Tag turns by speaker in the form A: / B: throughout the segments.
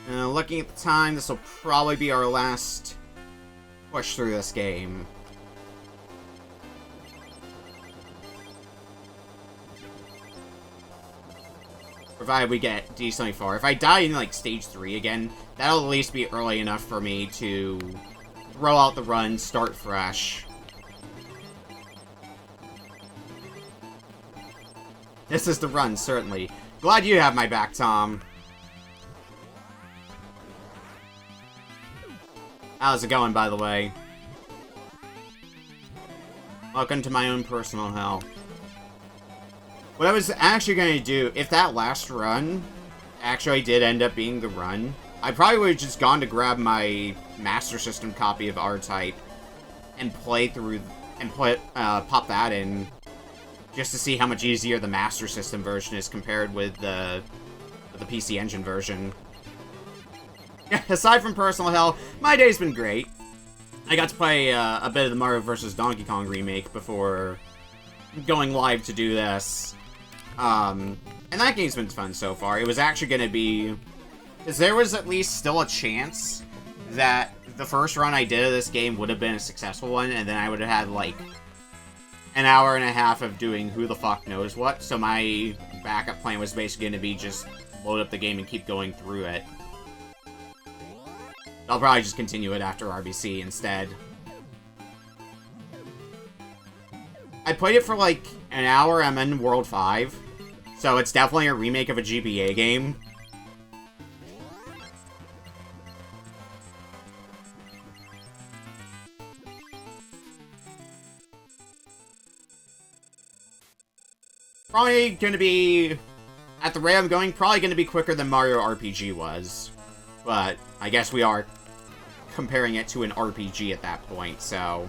A: Looking at the time, this will probably be our last push through this game. Provided we get decently far. If I die in, like, Stage 3 again, that'll at least be early enough for me to throw out the run, start fresh. This is the run, certainly. Glad you have my back, Tom. How's it going, by the way? Welcome to my own personal hell. What I was actually going to do, if that last run actually did end up being the run, I probably would have just gone to grab my Master System copy of R-Type and play through, and pop that in, just to see how much easier the Master System version is compared with the PC Engine version. Aside from personal hell, my day's been great. I got to play a bit of the Mario vs. Donkey Kong remake before going live to do this. And that game's been fun so far. It was actually going to be... because there was at least still a chance that the first run I did of this game would have been a successful one, and then I would have had, like, an hour and a half of doing who the fuck knows what. So my backup plan was basically going to be just load up the game and keep going through it. I'll probably just continue it after RBC instead. I played it for like an hour, I'm in World 5. So it's definitely a remake of a GBA game. Probably gonna be, at the rate I'm going, probably gonna be quicker than Mario RPG was. But I guess we are comparing it to an RPG at that point, so...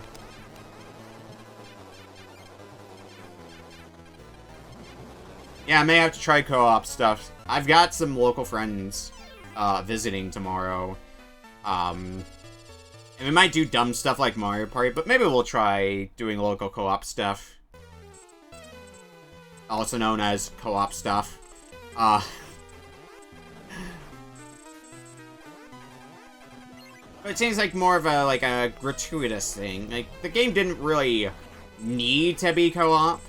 A: yeah, I may have to try co-op stuff. I've got some local friends visiting tomorrow. And we might do dumb stuff like Mario Party, but maybe we'll try doing local co-op stuff. Also known as co-op stuff. It seems like more of a gratuitous thing. Like, the game didn't really need to be co-op.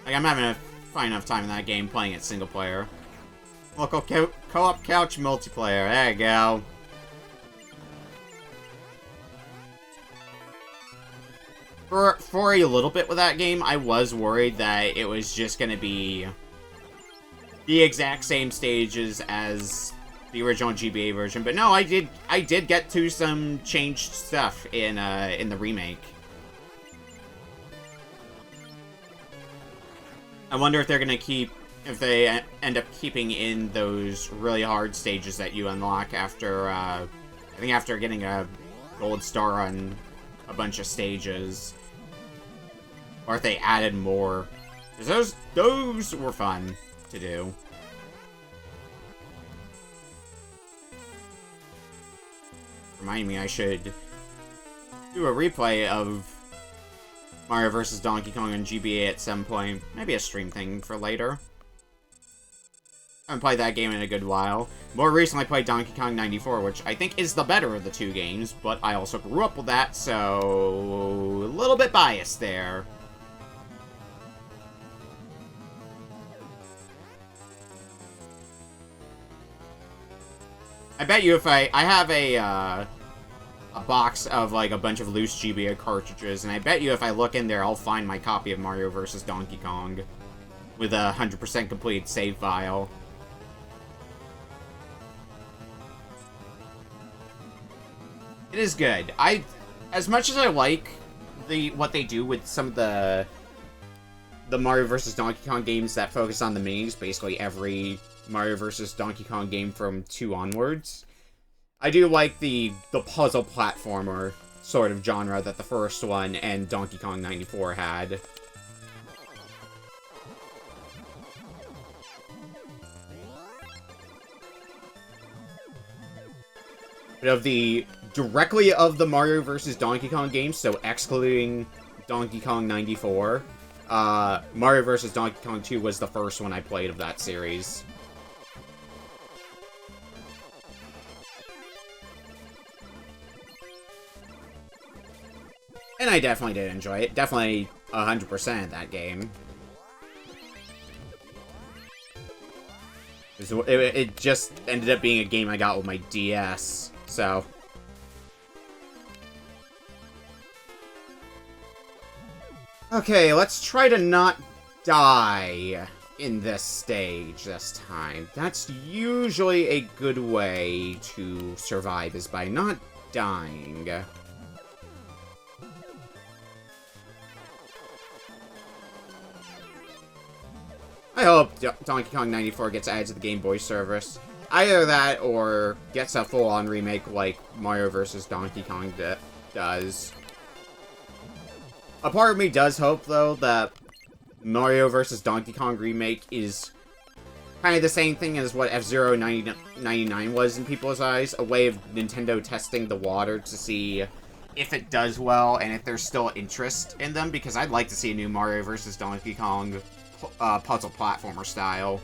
A: Like, I'm having a fine enough time in that game playing it single player. Local co-op couch multiplayer. There you go. For a little bit with that game, I was worried that it was just gonna be the exact same stages as the original GBA version, but no, I did get to some changed stuff in the remake. I wonder if they're gonna if they end up keeping in those really hard stages that you unlock after, I think after getting a gold star on a bunch of stages. Or if they added more. Because those were fun to do. Remind me, I should do a replay of Mario vs. Donkey Kong and GBA at some point. Maybe a stream thing for later. I haven't played that game in a good while. More recently, I played Donkey Kong 94, which I think is the better of the two games, but I also grew up with that, so a little bit biased there. I bet you if I have a box of, like, a bunch of loose GBA cartridges, and I bet you if I look in there, I'll find my copy of Mario vs. Donkey Kong with a 100% complete save file. It is good. As much as I like what they do with some of the Mario vs. Donkey Kong games that focus on the minis, basically every Mario vs. Donkey Kong game from 2 onwards, I do like the puzzle platformer sort of genre that the first one and Donkey Kong 94 had. But directly of the Mario vs. Donkey Kong games, so excluding Donkey Kong 94, Mario vs. Donkey Kong 2 was the first one I played of that series. And I definitely did enjoy it. Definitely 100% that game. It just ended up being a game I got with my DS, so... Okay, let's try to not die in this stage this time. That's usually a good way to survive, is by not dying. I hope Donkey Kong 94 gets added to the Game Boy service. Either that, or gets a full-on remake like Mario vs. Donkey Kong does. A part of me does hope, though, that Mario vs. Donkey Kong remake is kind of the same thing as what F-Zero 99 was in people's eyes. A way of Nintendo testing the water to see if it does well and if there's still interest in them, because I'd like to see a new Mario vs. Donkey Kong puzzle platformer style.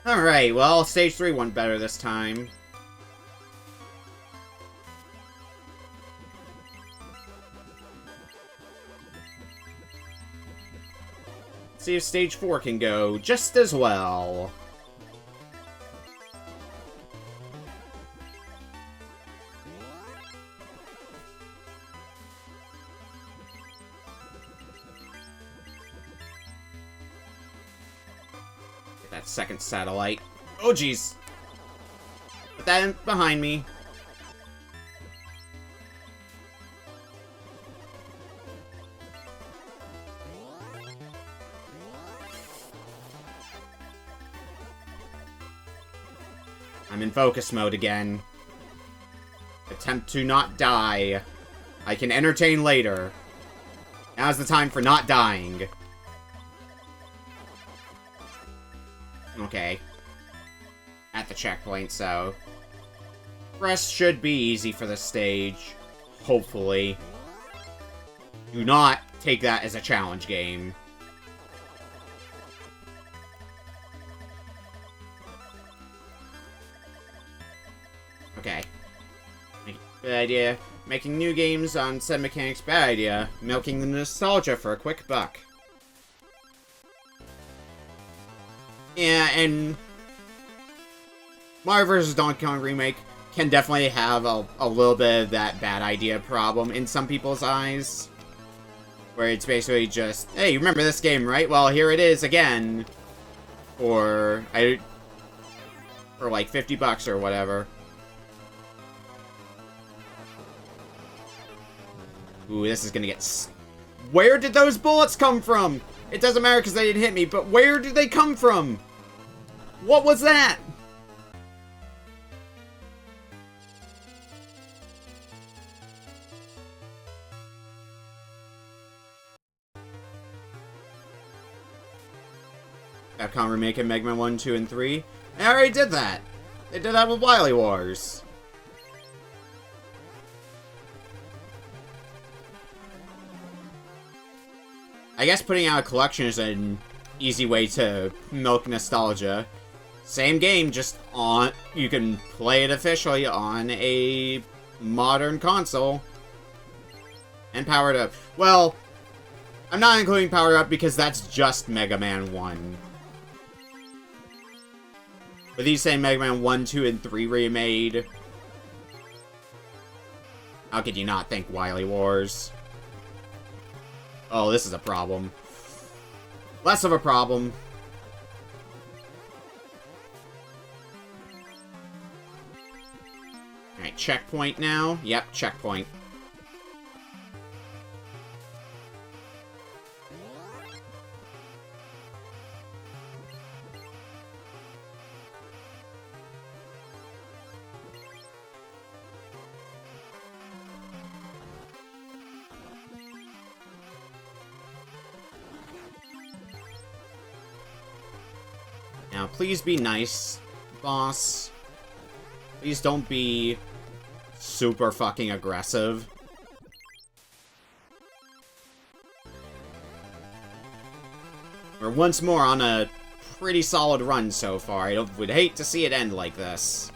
A: Alright, well, Stage 3 went better this time. See if Stage 4 can go just as well. Get that second satellite. Oh, jeez. Put that in behind me. I'm in focus mode again. Attempt to not die. I can entertain later. Now's the time for not dying. Okay. At the checkpoint, so... Rest should be easy for this stage. Hopefully. Do not take that as a challenge game. Okay. Good idea. Making new games on said mechanics, bad idea. Milking the nostalgia for a quick buck. Yeah, and... Mario vs. Donkey Kong Remake can definitely have a little bit of that bad idea problem in some people's eyes. Where it's basically just, hey, you remember this game, right? Well, here it is again. For like 50 bucks or whatever. Ooh, this is gonna get... Where did those bullets come from? It doesn't matter because they didn't hit me, but where did they come from? What was that? Capcom remaking Mega Man 1, 2, and 3. They already did that. They did that with Wily Wars. I guess putting out a collection is an easy way to milk nostalgia. Same game, just on... You can play it officially on a modern console. And powered up. Well, I'm not including powered up because that's just Mega Man 1. With these saying Mega Man 1, 2, and 3 remade, how could you not think Wily Wars? Oh, this is a problem. Less of a problem. Alright, checkpoint now. Yep, checkpoint. Now, please be nice, boss. Please don't be super fucking aggressive. We're once more on a pretty solid run so far. I would hate to see it end like this.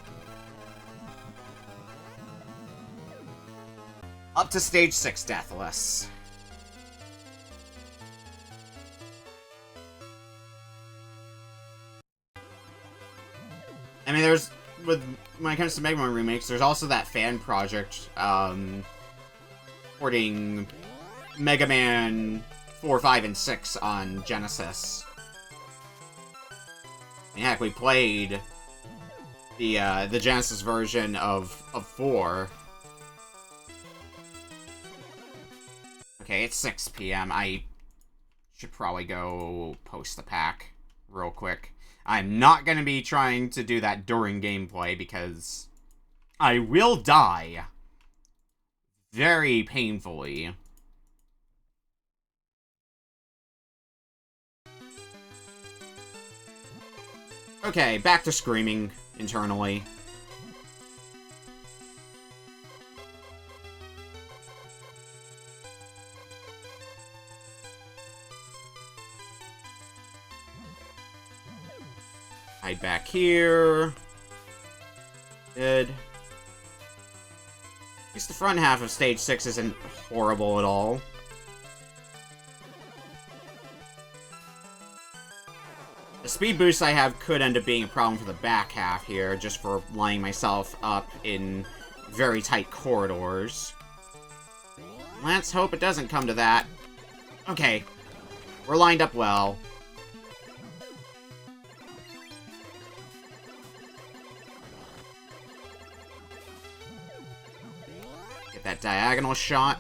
A: Up to stage 6 Deathless. I mean, when it comes to Mega Man remakes, there's also that fan project, porting Mega Man 4, 5, and 6 on Genesis. And heck, we played the Genesis version of 4. Okay, it's 6 p.m. I should probably go post the pack real quick. I'm not going to be trying to do that during gameplay because I will die very painfully. Okay, back to screaming internally. Hide back here. Good. At least the front half of stage 6 isn't horrible at all. The speed boost I have could end up being a problem for the back half here, just for lining myself up in very tight corridors. Let's hope it doesn't come to that. Okay. We're lined up well. Get that diagonal shot.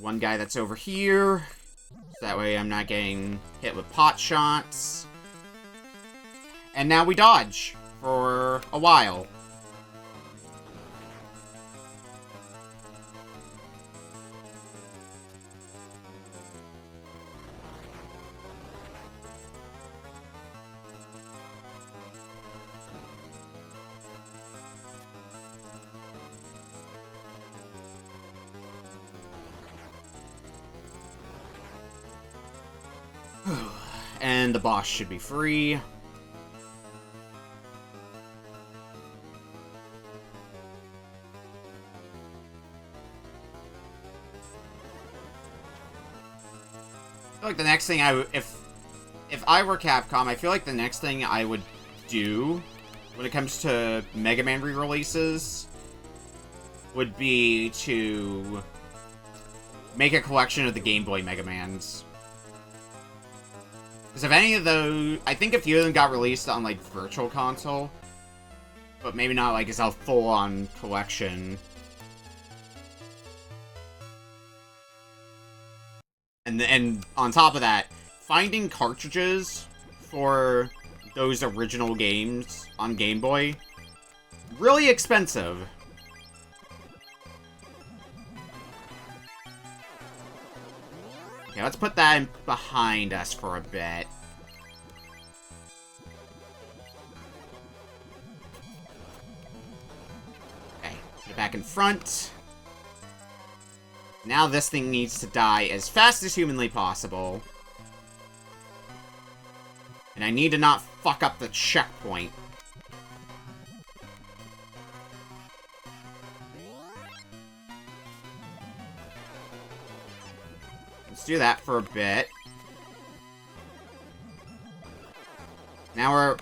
A: One guy that's over here. So that way I'm not getting hit with pot shots. And now we dodge for a while. And the boss should be free. I feel like the next thing if I were Capcom, I feel like the next thing I would do when it comes to Mega Man re-releases would be to make a collection of the Game Boy Mega Mans. Because if any of those... I think a few of them got released on, like, Virtual Console. But maybe not, like, as a full-on collection. And on top of that, finding cartridges for those original games on Game Boy, really expensive. Okay, let's put that behind us for a bit. Okay, put it back in front. Now this thing needs to die as fast as humanly possible. And I need to not fuck up the checkpoint. Let's do that for a bit. Now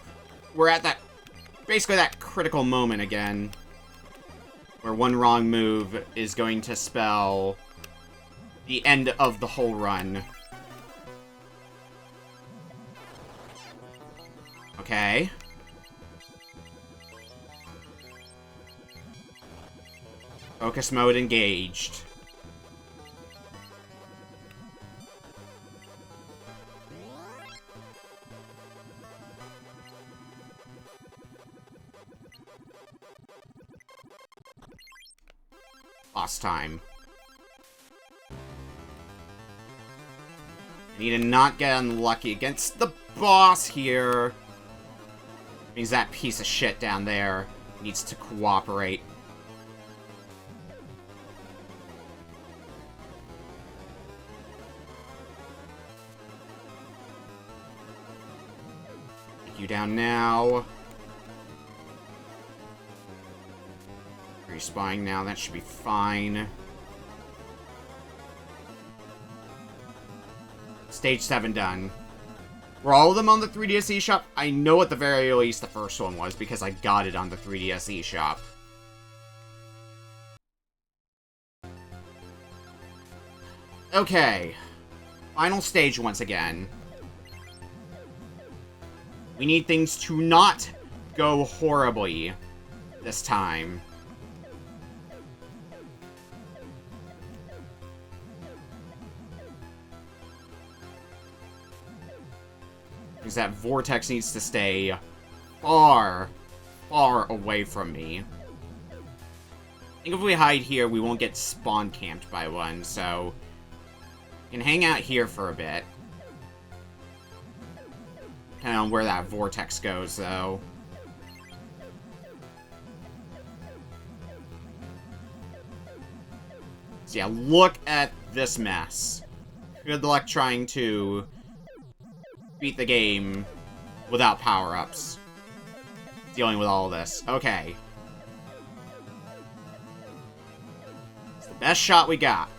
A: we're at that, basically that critical moment again, where one wrong move is going to spell the end of the whole run. Okay. Focus mode engaged. Lost time. I need to not get unlucky against the boss here. Means that piece of shit down there needs to cooperate. Take you down now. Respawning now, that should be fine. Stage 7 done. Were all of them on the 3DS eShop? I know at the very least the first one was, because I got it on the 3DS eShop. Okay. Final stage once again. We need things to not go horribly this time. Because that vortex needs to stay far, far away from me. I think if we hide here, we won't get spawn camped by one, so we can hang out here for a bit. Depending on where that vortex goes, though. So yeah, look at this mess. Good luck trying to beat the game without power-ups. Dealing with all of this. Okay. It's the best shot we got.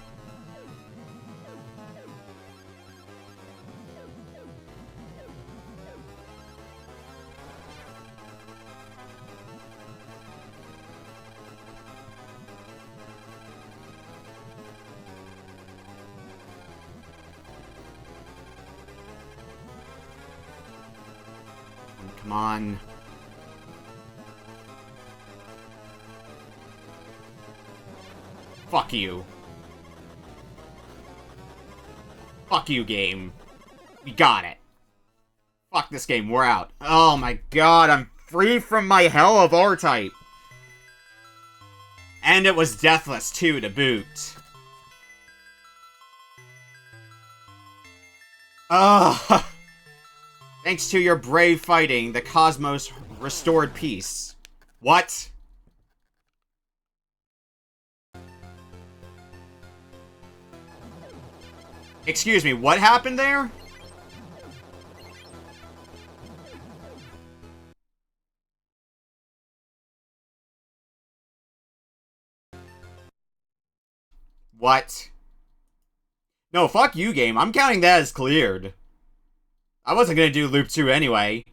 A: Come on. Fuck you. Fuck you, game. We got it. Fuck this game, we're out. Oh my god, I'm free from my hell of R-Type. And it was deathless, too, to boot. Ugh. Thanks to your brave fighting, the cosmos restored peace. What? Excuse me, what happened there? What? No, fuck you, game. I'm counting that as cleared. I wasn't gonna do loop 2 anyway.